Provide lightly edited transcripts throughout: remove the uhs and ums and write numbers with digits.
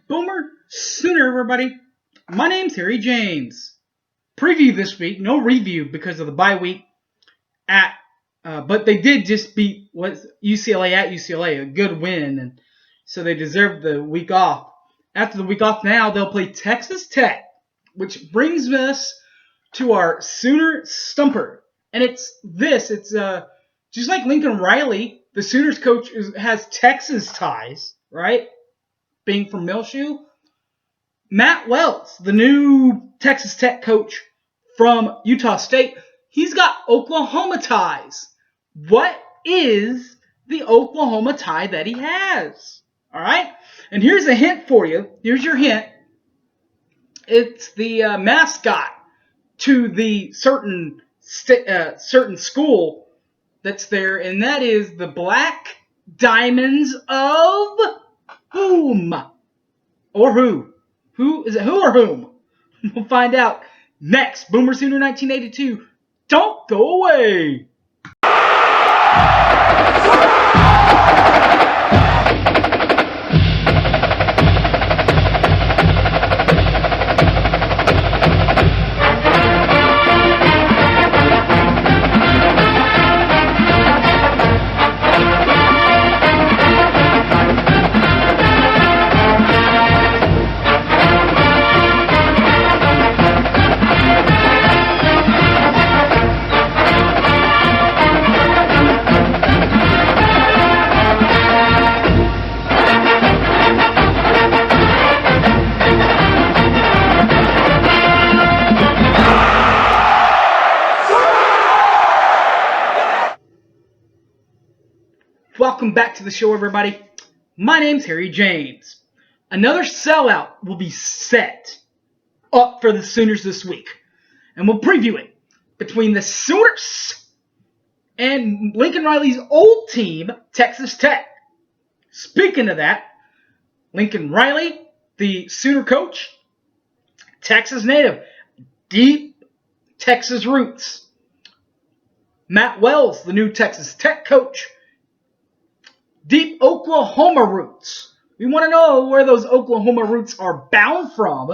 Boomer Sooner, everybody. My name's Harry James. Preview this week, no review because of the bye week. But they did just beat UCLA at UCLA, a good win, and so they deserved the week off. After the week off, now they'll play Texas Tech, which brings us to our Sooner Stumper, and it's just like Lincoln Riley, the Sooners coach has Texas ties, right? Being from Millshoe. Matt Wells, the new Texas Tech coach from Utah State, he's got Oklahoma ties. What is the Oklahoma tie that he has? All right? And here's a hint for you. Here's your hint. It's the mascot to the certain school that's there, and that is the Black Diamonds of whom? Or who? Who is it? Who or whom? We'll find out next. Boomer Sooner 1982. Don't go away. Welcome back to the show, everybody. My name's Harry James. Another sellout will be set up for the Sooners this week. And we'll preview it between the Sooners and Lincoln Riley's old team, Texas Tech. Speaking of that, Lincoln Riley, the Sooner coach, Texas native, deep Texas roots. Matt Wells, the new Texas Tech coach, deep Oklahoma roots. We want to know where those Oklahoma roots are bound from.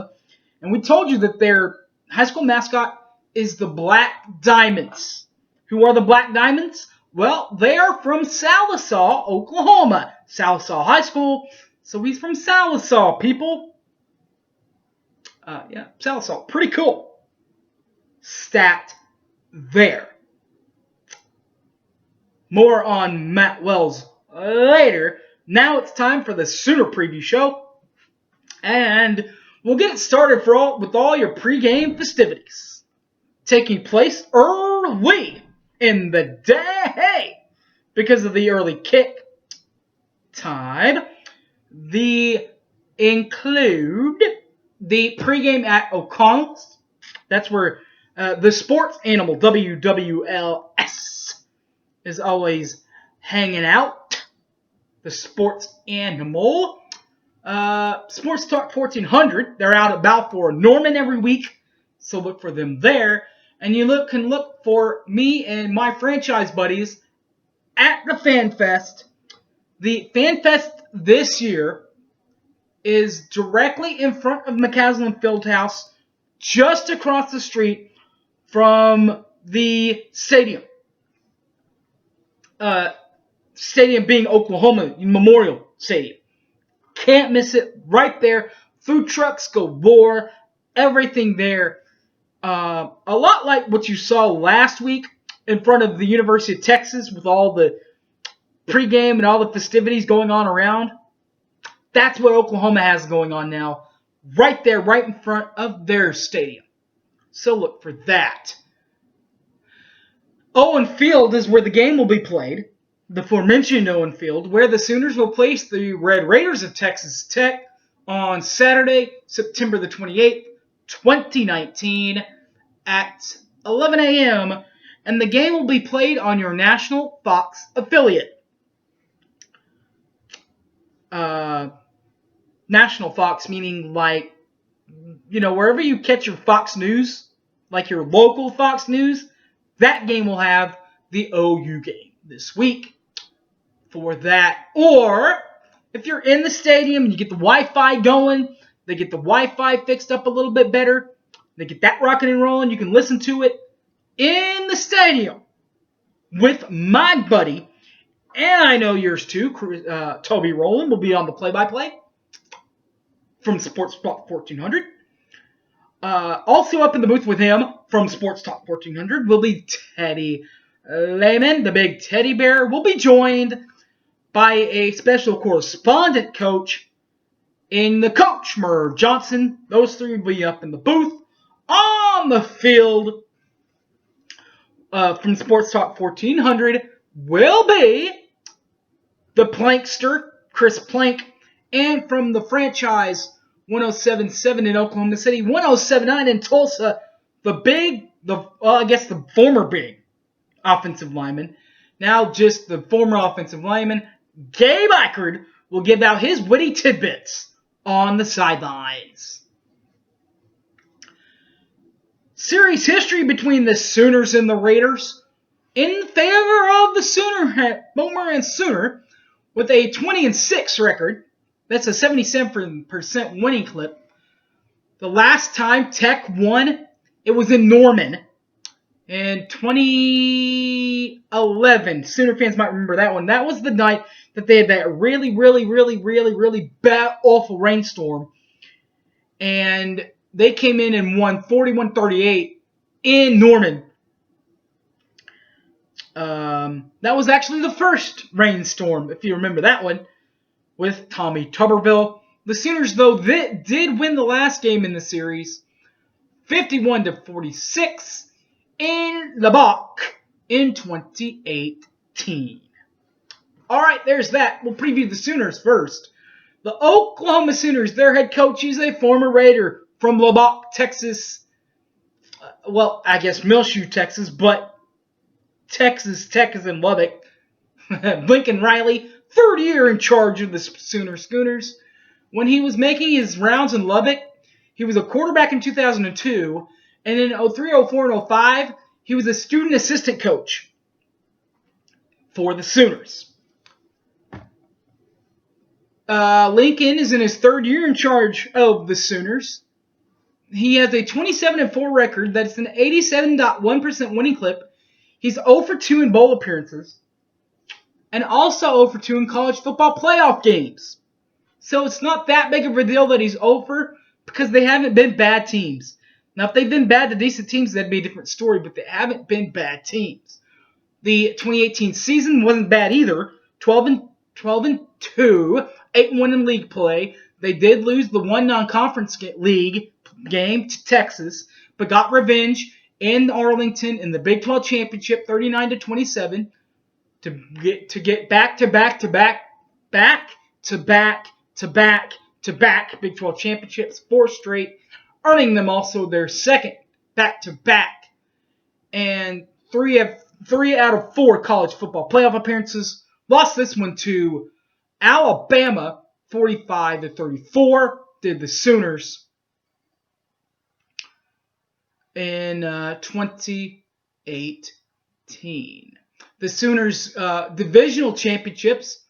And we told you that their high school mascot is the Black Diamonds. Who are the Black Diamonds? Well, they are from Sallisaw, Oklahoma. Sallisaw High School. So he's from Sallisaw, people. Sallisaw. Pretty cool. Stat there. More on Matt Wells later. Now it's time for the Sooner preview show, and we'll get it started with all your pregame festivities taking place early in the day because of the early kick time. They include the pregame at O'Connell's. That's where the sports animal WWLS is always hanging out. The sports animal. Sports Talk 1400. They're out at Balfour Norman every week. So look for them there. And you can look for me and my franchise buddies at the Fan Fest. The Fan Fest this year is directly in front of McCaslin Fieldhouse, just across the street from the stadium. Stadium being Oklahoma Memorial Stadium. Can't miss it. Right there. Food trucks galore. Everything there. A lot like what you saw last week in front of the University of Texas with all the pregame and all the festivities going on around. That's what Oklahoma has going on now. Right there, right in front of their stadium. So look for that. Owen Field is where the game will be played. The aforementioned Owen Field, where the Sooners will place the Red Raiders of Texas Tech on Saturday, September the 28th, 2019 at 11 a.m. And the game will be played on your national Fox affiliate. National Fox meaning wherever you catch your Fox News, like your local Fox News, that game will have the OU game this week for that. Or if you're in the stadium and you get the Wi-Fi going, they get the Wi-Fi fixed up a little bit better, they get that rocking and rolling, you can listen to it in the stadium with my buddy, and I know yours too, Toby Rowland will be on the play-by-play from Sports Talk 1400. Also up in the booth with him from Sports Talk 1400 will be Teddy Lehman, the big teddy bear. Will be joined by a special correspondent coach in the coach, Merv Johnson. Those three will be up in the booth. On the field from Sports Talk 1400 will be the Plankster, Chris Plank, and from the franchise 107.7 in Oklahoma City, 107.9 in Tulsa, the former big offensive lineman, now just the former offensive lineman, Gabe Eichard, will give out his witty tidbits on the sidelines. Series history between the Sooners and the Raiders in favor of the Boomer and Sooner with a 20-6 record. That's a 77% winning clip. The last time Tech won, it was in Norman in 2011. Sooner fans might remember that one. That was the night that they had that really bad, awful rainstorm. And they came in and won 41-38 in Norman. That was actually the first rainstorm, if you remember that one, with Tommy Tuberville. The Sooners, though, did win the last game in the series, 51-46 in Lubbock in 2018. All right, there's that. We'll preview the Sooners first. The Oklahoma Sooners, their head coach, is a former Raider from Lubbock, Texas. I guess Millshoe, Texas, but Texas Tech is in Lubbock. Lincoln Riley, third year in charge of the Sooner Schooners. When he was making his rounds in Lubbock, he was a quarterback in 2002, and in 03, 04, and 05, he was a student assistant coach for the Sooners. Lincoln is in his third year in charge of the Sooners. He has a 27-4 record. That's an 87.1% winning clip. He's 0-2 in bowl appearances. And also 0-2 in college football playoff games. So it's not that big of a deal that he's 0 because they haven't been bad teams. Now, if they've been bad to decent teams, that'd be a different story, but they haven't been bad teams. The 2018 season wasn't bad either. 12-2, 8-1 in league play. They did lose the one non-conference league game to Texas, but got revenge in Arlington in the Big 12 championship, 39-27, to get back to back Big 12 championships, 4 straight, earning them also their second back-to-back, and 3 out of 4 college football playoff appearances. Lost this one to Alabama, 45-34. Did the Sooners in 2018. The Sooners divisional championships,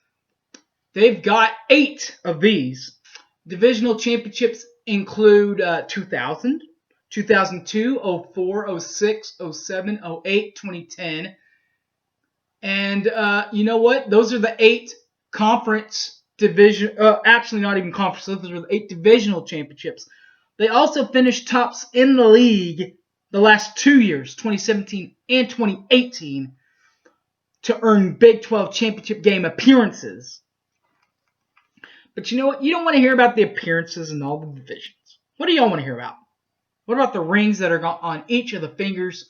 they've got 8 of these. Divisional championships include 2000, 2002, 04, 06, 07, 08, 2010. And you know what? Those are the 8 conference division, actually not even conference, those are the 8 divisional championships. They also finished tops in the league the last 2 years, 2017 and 2018, to earn Big 12 championship game appearances. But you know what? You don't want to hear about the appearances in all the divisions. What do y'all want to hear about? What about the rings that are on each of the fingers?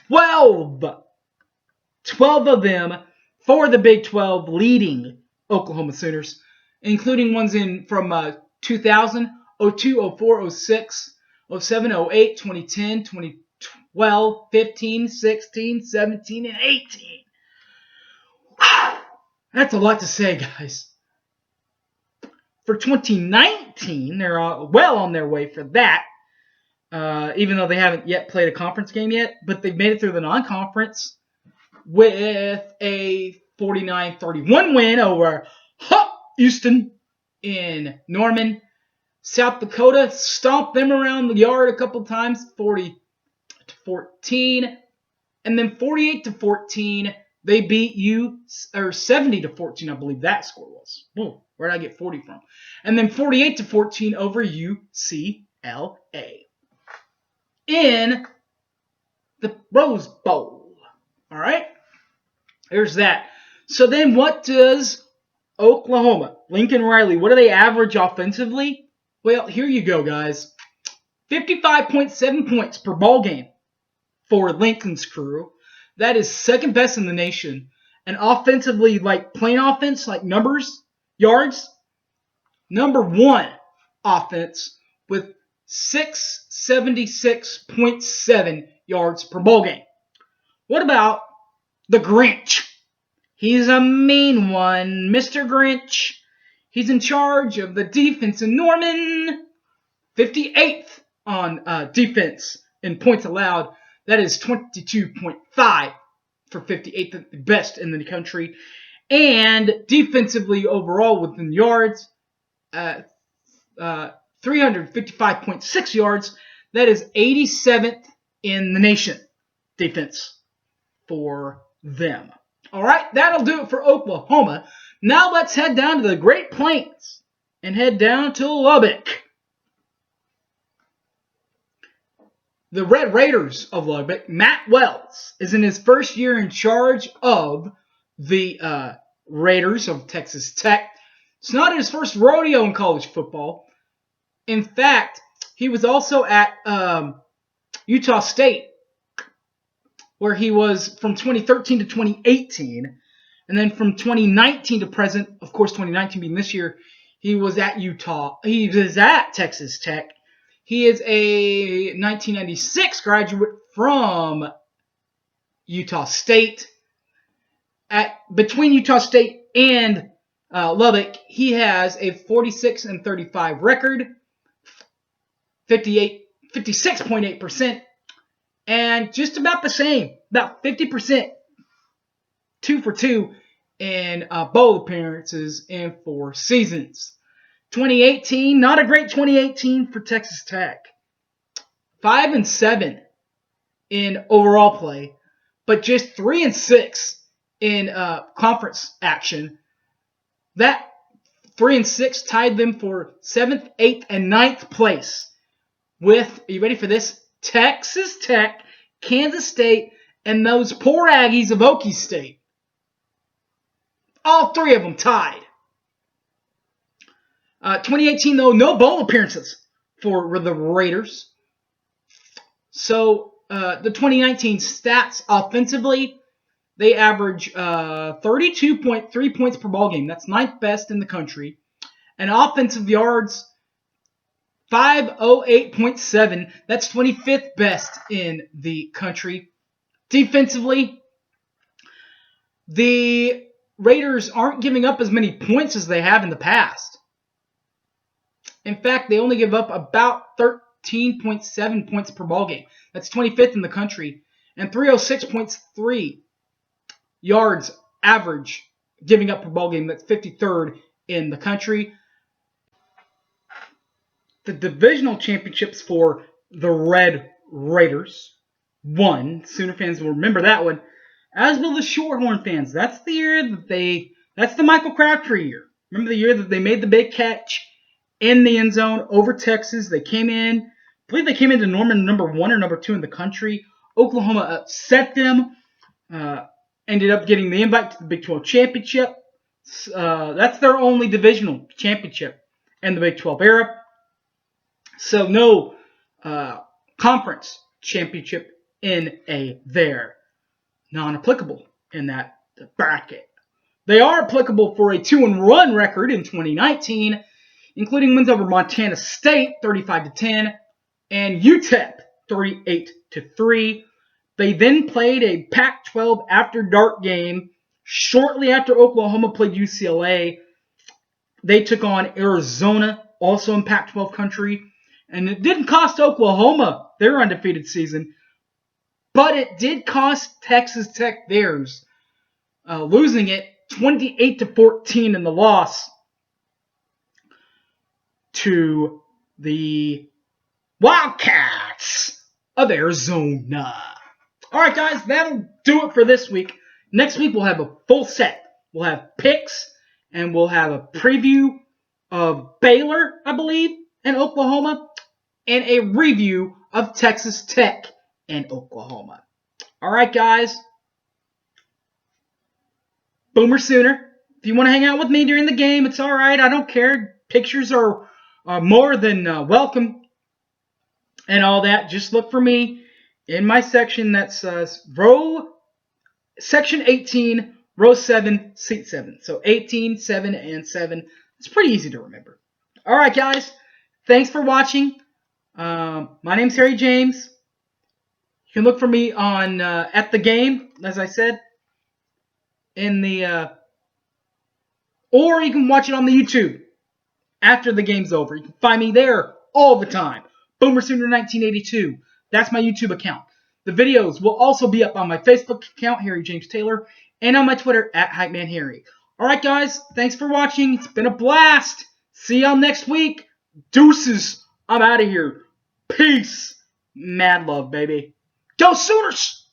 12! 12 of them for the Big 12 leading Oklahoma Sooners, including ones from 2000, 02, 04, 06, 07, 08, 2010, 2012, 15, 16, 17, and 18. Wow! That's a lot to say, guys. For 2019, they're well on their way for that, even though they haven't yet played a conference game yet, but they've made it through the non-conference with a 49-31 win over Houston in Norman. South Dakota stomped them around the yard a couple times, 40-14. And then 48-14, they beat you, or 70-14, I believe that score was. Whoa, where did I get 40 from? And then 48-14 over UCLA in the Rose Bowl. All right, there's that. So then, what does Oklahoma, Lincoln Riley, what do they average offensively? Well, here you go, guys. 55.7 points per ball game for Lincoln's crew. That is second best in the nation. And offensively, like plain offense, like numbers, yards, number one offense with 676.7 yards per ball game. What about the Grinch? He's a mean one, Mr. Grinch. He's in charge of the defense in Norman. 58th on defense in points allowed. That is 22.5 for 58th, the best in the country. And defensively overall within yards, 355.6 yards. That is 87th in the nation defense for them. All right, that'll do it for Oklahoma. Now let's head down to the Great Plains and head down to Lubbock. The Red Raiders of Lubbock, Matt Wells, is in his first year in charge of the Raiders of Texas Tech. It's not his first rodeo in college football. In fact, he was also at Utah State, where he was from 2013 to 2018. And then from 2019 to present, of course 2019 being this year, he was at Utah. He was at Texas Tech. He is a 1996 graduate from Utah State. Between Utah State and Lubbock, he has a 46-35 record, 56.8%, and just about the same, about 50%, 2 for 2 in bowl appearances in 4 seasons. 2018, not a great 2018 for Texas Tech. 5-7 in overall play, but just 3-6 in conference action. That 3-6 tied them for 7th, 8th, and 9th place with, are you ready for this? Texas Tech, Kansas State, and those poor Aggies of Okie State. All 3 of them tied. 2018, though, no bowl appearances for the Raiders. So the 2019 stats offensively, they average 32.3 points per ball game. That's 9th best in the country. And offensive yards, 508.7. That's 25th best in the country. Defensively, the Raiders aren't giving up as many points as they have in the past. In fact, they only give up about 13.7 points per ball game. That's 25th in the country. And 306.3 yards average giving up per ball game. That's 53rd in the country. The divisional championships for the Red Raiders won. Sooner fans will remember that one. As will the Shorthorn fans. That's the year that that's the Michael Crabtree year. Remember the year that they made the big catch in the end zone over Texas? They came in, I believe they came into Norman number 1 or number 2 in the country. Oklahoma upset them. Ended up getting the invite to the Big 12 championship. That's their only divisional championship in the Big 12 era. So no conference championship in there. Non-applicable in that bracket. They are applicable for a 2-1 record in 2019, including wins over Montana State 35-10 and UTEP 38-3. They then played a Pac-12 after dark game shortly after Oklahoma played UCLA. They took on Arizona, also in Pac-12 country, and it didn't cost Oklahoma their undefeated season, but it did cost Texas Tech theirs, losing it 28-14 in the loss. to the Wildcats of Arizona. All right, guys, that'll do it for this week. Next week, we'll have a full set. We'll have picks, and we'll have a preview of Baylor, I believe, and Oklahoma, and a review of Texas Tech and Oklahoma. All right, guys. Boomer Sooner. If you want to hang out with me during the game, it's all right. I don't care. Pictures are more than welcome and all that. Just look for me in my section. That's section 18, row 7, seat 7. So 18, 7, and 7. It's pretty easy to remember. All right, guys. Thanks for watching. My name's Harry James. You can look for me on at the game, as I said, in the or you can watch it on the YouTube after the game's over. You can find me there all the time. Boomer Sooner 1982. That's my YouTube account. The videos will also be up on my Facebook account, Harry James Taylor, and on my Twitter at HypeManHarry. All right, guys. Thanks for watching. It's been a blast. See y'all next week. Deuces. I'm out of here. Peace. Mad love, baby. Go Sooners!